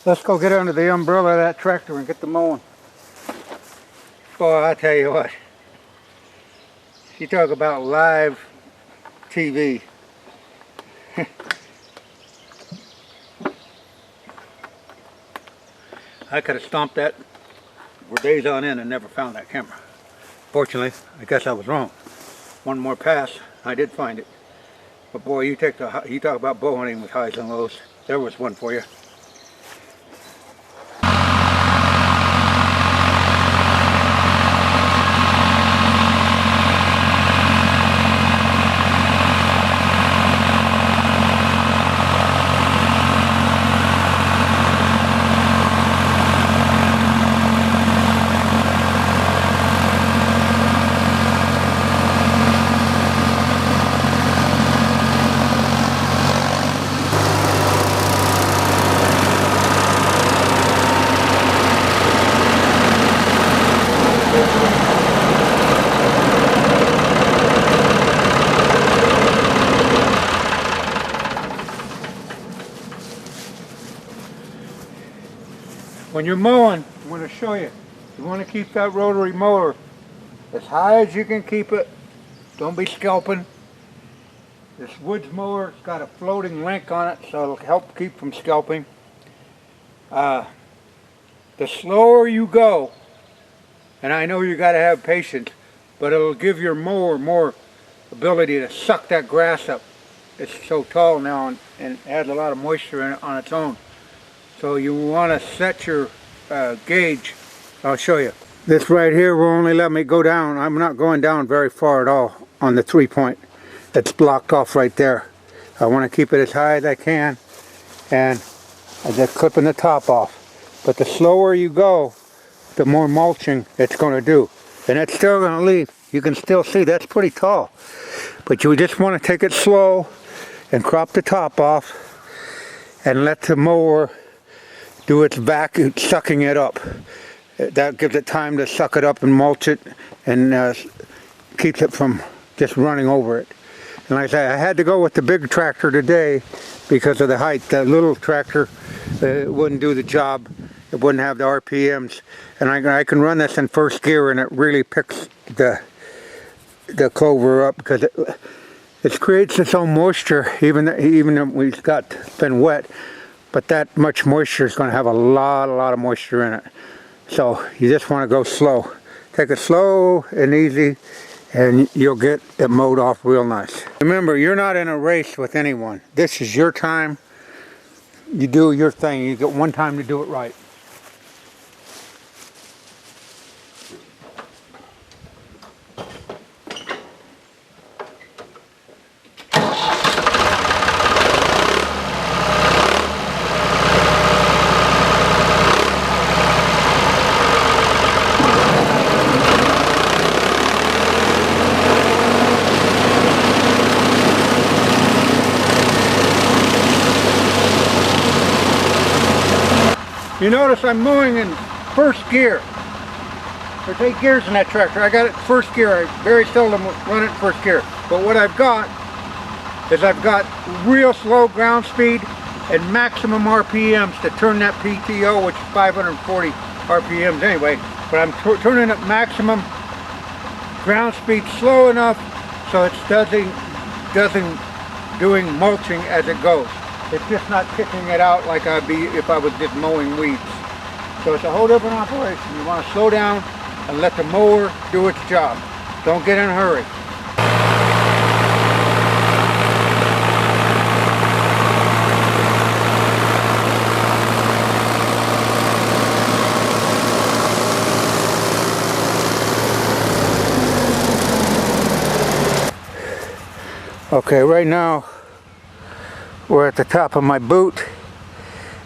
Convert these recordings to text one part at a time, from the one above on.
Let's go get under the umbrella of that tractor and get the mowing. Boy, I tell you what. You talk about live TV. I could have stomped that for days on end and never found that camera. Fortunately, I guess I was wrong. One more pass, I did find it. But boy, you talk about bow hunting with highs and lows. There was one for you. When you're mowing, I'm going to show you. You want to keep that rotary mower as high as you can keep it. Don't be scalping. This woods mower's got a floating link on it, so it'll help keep from scalping. The slower you go, and I know you got to have patience, but it'll give your mower more ability to suck that grass up. It's so tall now and has a lot of moisture in it on its own. So you want to set your gauge. I'll show you. This right here will only let me go down. I'm not going down very far at all on the 3-point. It's blocked off right there. I want to keep it as high as I can, and I'm just clipping the top off. But the slower you go, the more mulching it's going to do. And it's still going to leave. You can still see that's pretty tall. But you just want to take it slow and crop the top off and let the mower do its vacuum, sucking it up. That gives it time to suck it up and mulch it, and keeps it from just running over it. And like I say, I had to go with the big tractor today because of the height. The little tractor wouldn't do the job. It wouldn't have the RPMs. And I can run this in first gear, and it really picks the clover up because it creates its own moisture, even if we've been wet. But that much moisture is going to have a lot of moisture in it. So you just want to go slow. Take it slow and easy, and you'll get it mowed off real nice. Remember, you're not in a race with anyone. This is your time. You do your thing. You get one time to do it right. You notice I'm mowing in first gear. There's 8 gears in that tractor. I got it in first gear. I very seldom run it in first gear. But what I've got is I've got real slow ground speed and maximum RPMs to turn that PTO, which is 540 RPMs anyway. But I'm turning it maximum ground speed slow enough so it's doing mulching as it goes. It's just not kicking it out like I'd be if I was just mowing weeds. So it's a whole different operation. You want to slow down and let the mower do its job. Don't get in a hurry. Okay, right now we're at the top of my boot,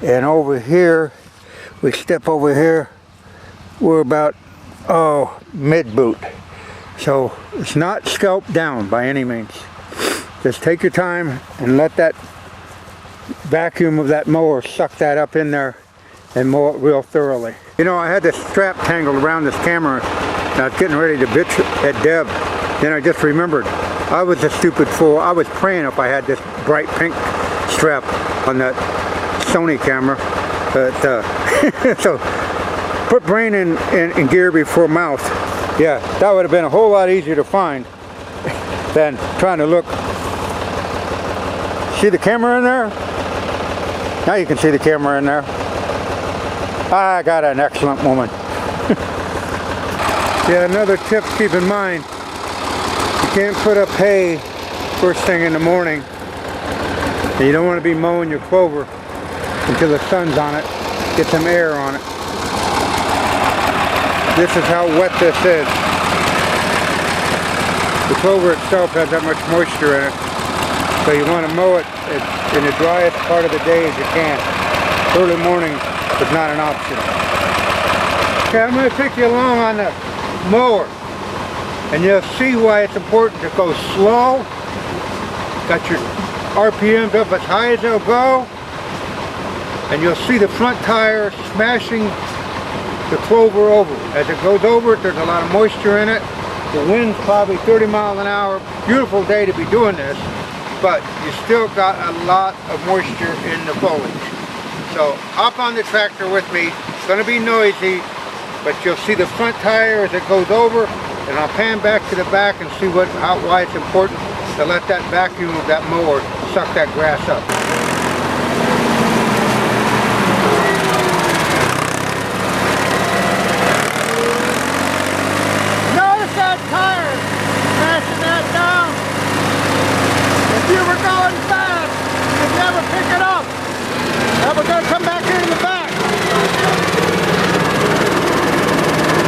and over here, we step over here, we're about mid boot. So it's not scalped down by any means. Just take your time and let that vacuum of that mower suck that up in there and mow it real thoroughly. You know, I had this strap tangled around this camera, and I was getting ready to bitch at Deb. Then I just remembered, I was a stupid fool. I was praying if I had this bright pink strap on that Sony camera, But, so put brain in gear before mouth. Yeah, that would have been a whole lot easier to find than trying to look. See the camera in there? Now you can see the camera in there. I got an excellent woman. Yeah, another tip to keep in mind. You can't put up hay first thing in the morning. And you don't want to be mowing your clover until the sun's on it. Get some air on it. This is how wet this is. The clover itself has that much moisture in it. So you want to mow it in the driest part of the day as you can. Early morning is not an option. Okay, I'm going to take you along on the mower. And you'll see why it's important to go slow. Got your RPMs up as high as they'll go. And you'll see the front tire smashing the clover over. As it goes over it, there's a lot of moisture in it. The wind's probably 30 miles an hour. Beautiful day to be doing this. But you still got a lot of moisture in the foliage. So hop on the tractor with me. It's going to be noisy, but you'll see the front tire as it goes over, and I'll pan back to the back and see why it's important to let that vacuum of that mower suck that grass up. Notice that tire smashing that down. If you were going fast, you'd never pick it up. Now we're going to come back here in the back.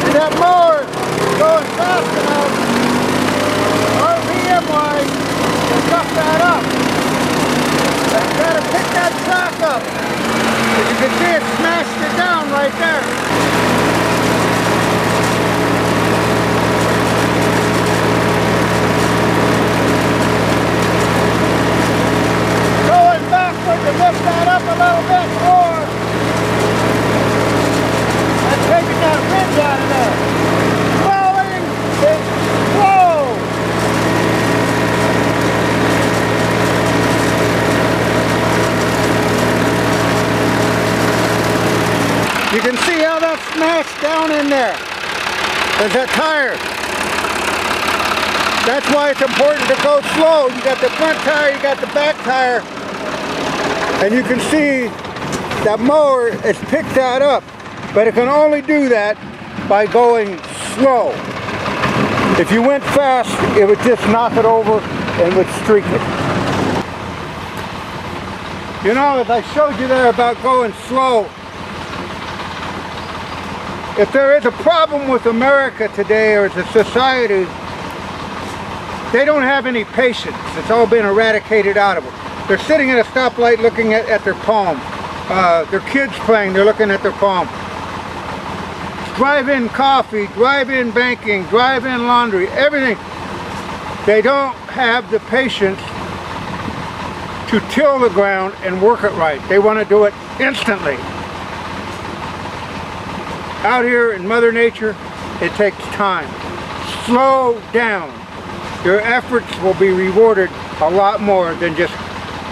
See that mower going fast enough, RPM wise, to suck that up. And you got to pick that track up. As you can see, it smashed it down right there. Going backward to lift that up a little bit more. And taking that ridge out of there. Mowing is slow. You can see how that smashed down in there. There's that tire. That's why it's important to go slow. You got the front tire, you got the back tire. And you can see that mower has picked that up. But it can only do that by going slow. If you went fast, it would just knock it over and would streak it. You know, as I showed you there about going slow, if there is a problem with America today, or as a society, they don't have any patience. It's all been eradicated out of them. They're sitting at a stoplight looking at their palm. Their kids playing, they're looking at their palm. Drive-in coffee, drive-in banking, drive-in laundry, everything. They don't have the patience to till the ground and work it right. They want to do it instantly. Out here in Mother Nature, it takes time. Slow down. Your efforts will be rewarded a lot more than just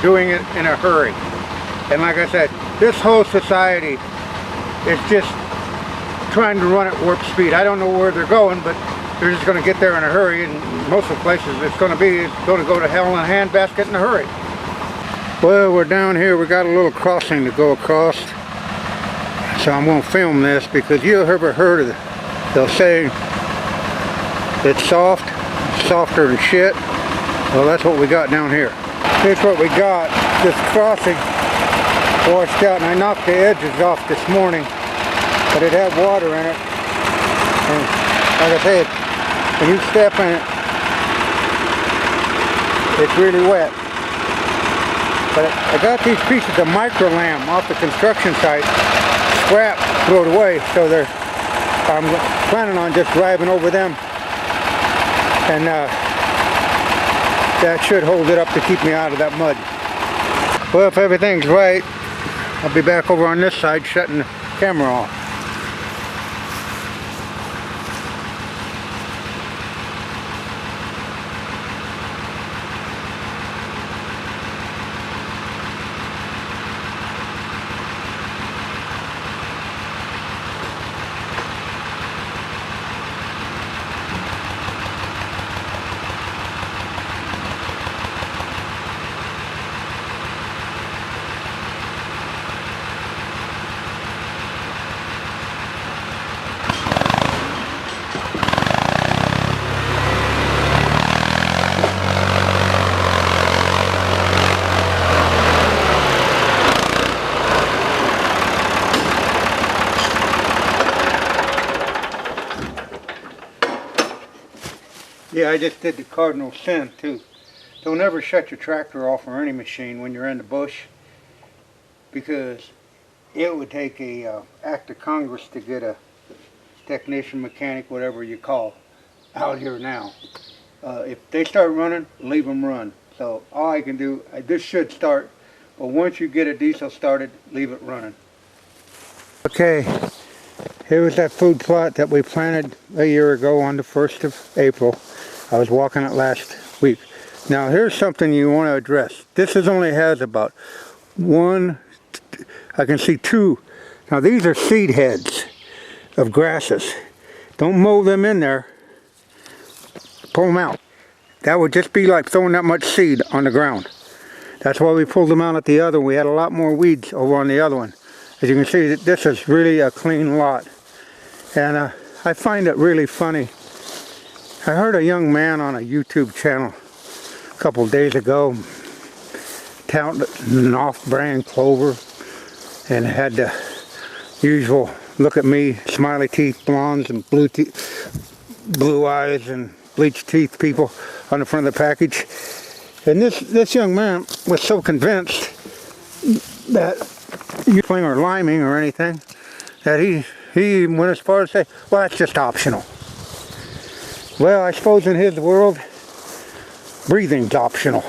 doing it in a hurry. And like I said, this whole society is just trying to run at warp speed. I don't know where they're going, but they're just going to get there in a hurry, and most of the places it's going to go to hell in a handbasket in a hurry. Well, we're down here. We got a little crossing to go across. So I'm going to film this because you've ever heard of it. They'll say it's soft, softer than shit. Well, that's what we got down here. Here's what we got. This crossing washed out, and I knocked the edges off this morning, but it had water in it. And like I said, when you step in it, it's really wet. But I got these pieces of micro lamb off the construction site. Scrap thrown away, so I'm planning on just driving over them, and that should hold it up to keep me out of that mud. Well, if everything's right, I'll be back over on this side shutting the camera off. you, I just did the cardinal sin too. Don't ever shut your tractor off or any machine when you're in the bush, because it would take a act of Congress to get a technician, mechanic, whatever you call, out here now. If they start running, leave them run. So all I can do, this should start, but once you get a diesel started, leave it running. Okay, here was that food plot that we planted a year ago on the 1st of April. I was walking it last week. Now here's something you want to address. This only has about one, I can see two. Now these are seed heads of grasses. Don't mow them in there. Pull them out. That would just be like throwing that much seed on the ground. That's why we pulled them out at the other one. We had a lot more weeds over on the other one. As you can see, this is really a clean lot. And I find it really funny. I heard a young man on a YouTube channel a couple days ago touting an off-brand clover, and had the usual look at me, smiley teeth, blondes, and blue eyes and bleached teeth people on the front of the package. And this young man was so convinced that you or liming or anything that he went as far as to say, well, that's just optional. Well, I suppose in his world, breathing's optional.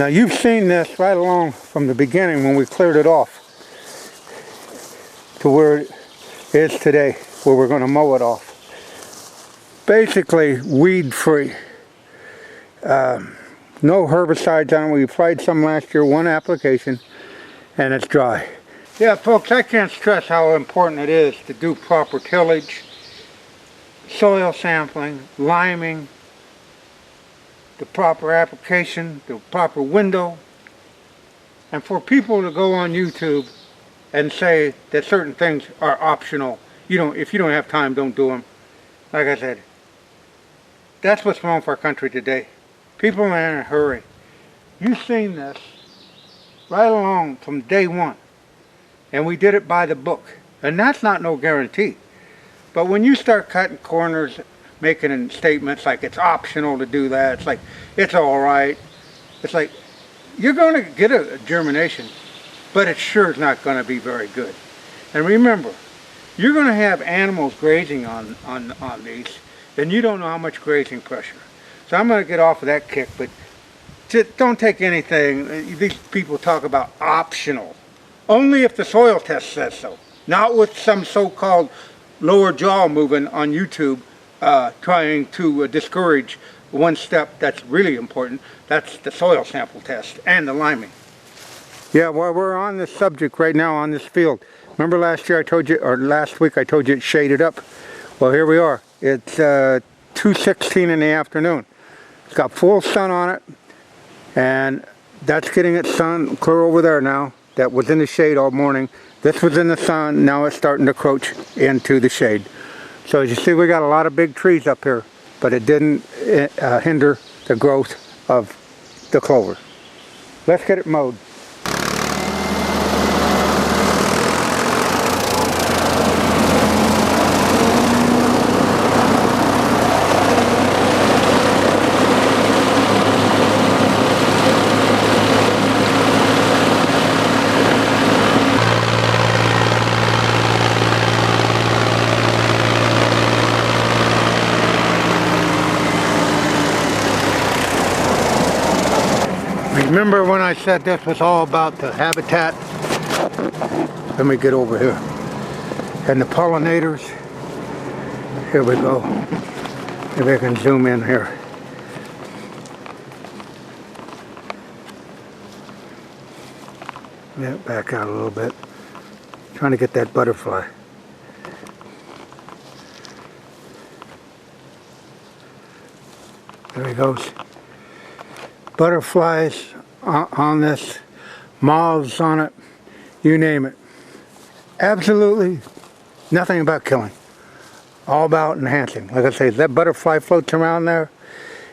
Now you've seen this right along from the beginning when we cleared it off to where it is today, where we're going to mow it off. Basically weed free. No herbicides on it. We applied some last year, one application, and it's dry. Yeah, folks, I can't stress how important it is to do proper tillage, soil sampling, liming, the proper application, the proper window, and for people to go on YouTube and say that certain things are optional. If you don't have time, don't do them. Like I said, that's what's wrong with our country today. People are in a hurry. You've seen this right along from day one. And we did it by the book. And that's not no guarantee. But when you start cutting corners, making statements like it's optional to do that, it's like, it's all right. It's like, you're going to get a germination, but it sure is not going to be very good. And remember, you're going to have animals grazing on these, and you don't know how much grazing pressure. So I'm going to get off of that kick, but just don't take anything. These people talk about optional. Only if the soil test says so. Not with some so-called lower jaw moving on YouTube trying to discourage one step that's really important. That's the soil sample test and the liming. Yeah, well, we're on this subject right now on this field. Remember last year I told you, or last week I told you it's shaded up? Well, here we are. It's 2:16 in the afternoon. It's got full sun on it, and that's getting its sun clear over there now. That was in the shade all morning. This was in the sun. Now it's starting to encroach into the shade. So as you see, we got a lot of big trees up here, but it didn't hinder the growth of the clover. Let's get it mowed. Remember when I said this was all about the habitat? Let me get over here. And the pollinators. Here we go. Maybe I can zoom in here. Yeah, back out a little bit. Trying to get that butterfly. There he goes. Butterflies on this, moths on it, you name it. Absolutely nothing about killing. All about enhancing. Like I say, if that butterfly floats around there,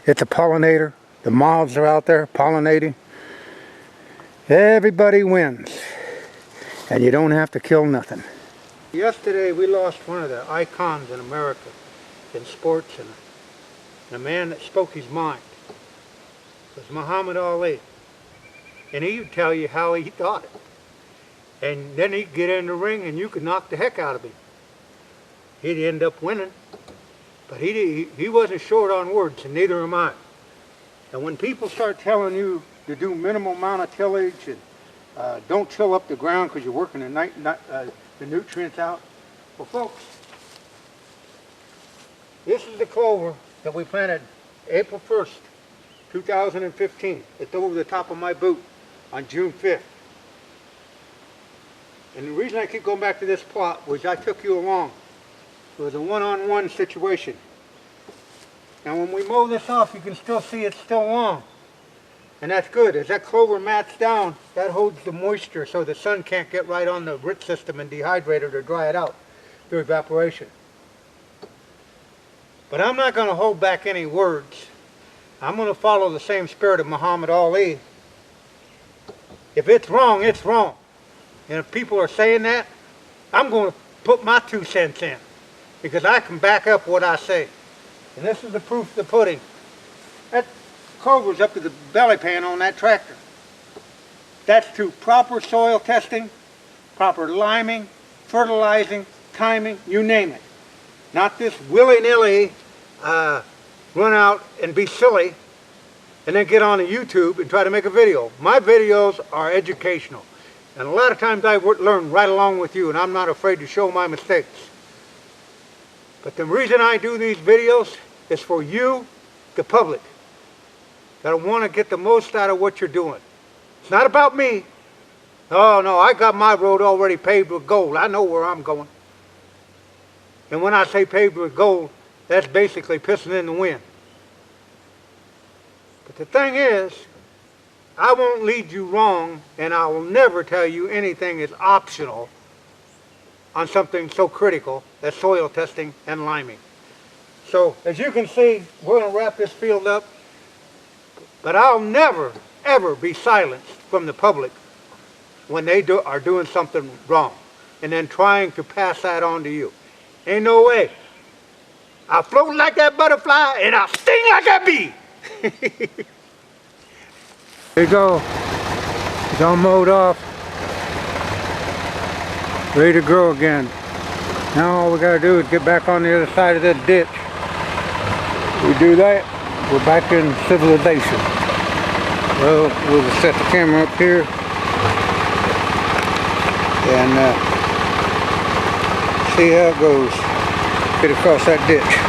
it's a pollinator. The moths are out there pollinating. Everybody wins. And you don't have to kill nothing. Yesterday we lost one of the icons in America in sports, and And a man that spoke his mind was Muhammad Ali. And he would tell you how he thought it. And then he'd get in the ring and you could knock the heck out of him. He'd end up winning. But he wasn't short on words, and neither am I. And when people start telling you to do minimal amount of tillage and don't till up the ground because you're working the nutrients out, well, folks, this is the clover that we planted April 1st, 2015. It's over the top of my boot on June 5th. And the reason I keep going back to this plot was I took you along. It was a one-on-one situation. Now when we mow this off, you can still see it's still long. And that's good. As that clover mats down, that holds the moisture so the sun can't get right on the root system and dehydrate it or dry it out through evaporation. But I'm not going to hold back any words. I'm going to follow the same spirit of Muhammad Ali. If it's wrong, it's wrong. And if people are saying that, I'm going to put my 2 cents in. Because I can back up what I say. And this is the proof of the pudding. That clover's up to the belly pan on that tractor. That's through proper soil testing, proper liming, fertilizing, timing, you name it. Not this willy-nilly run out and be silly and then get on YouTube and try to make a video. My videos are educational. And a lot of times I learn right along with you, and I'm not afraid to show my mistakes. But the reason I do these videos is for you, the public, that want to get the most out of what you're doing. It's not about me. Oh no, I got my road already paved with gold. I know where I'm going. And when I say paved with gold, that's basically pissing in the wind. But the thing is, I won't lead you wrong, and I will never tell you anything is optional on something so critical as soil testing and liming. So, as you can see, we're going to wrap this field up, but I'll never, ever be silenced from the public when they are doing something wrong and then trying to pass that on to you. Ain't no way. I'll float like that butterfly and I'll sting like that bee. There you go. It's all mowed off. Ready to grow again. Now all we gotta do is get back on the other side of that ditch. We do that, we're back in civilization. Well, we'll just set the camera up here and see how it goes. Get across that ditch.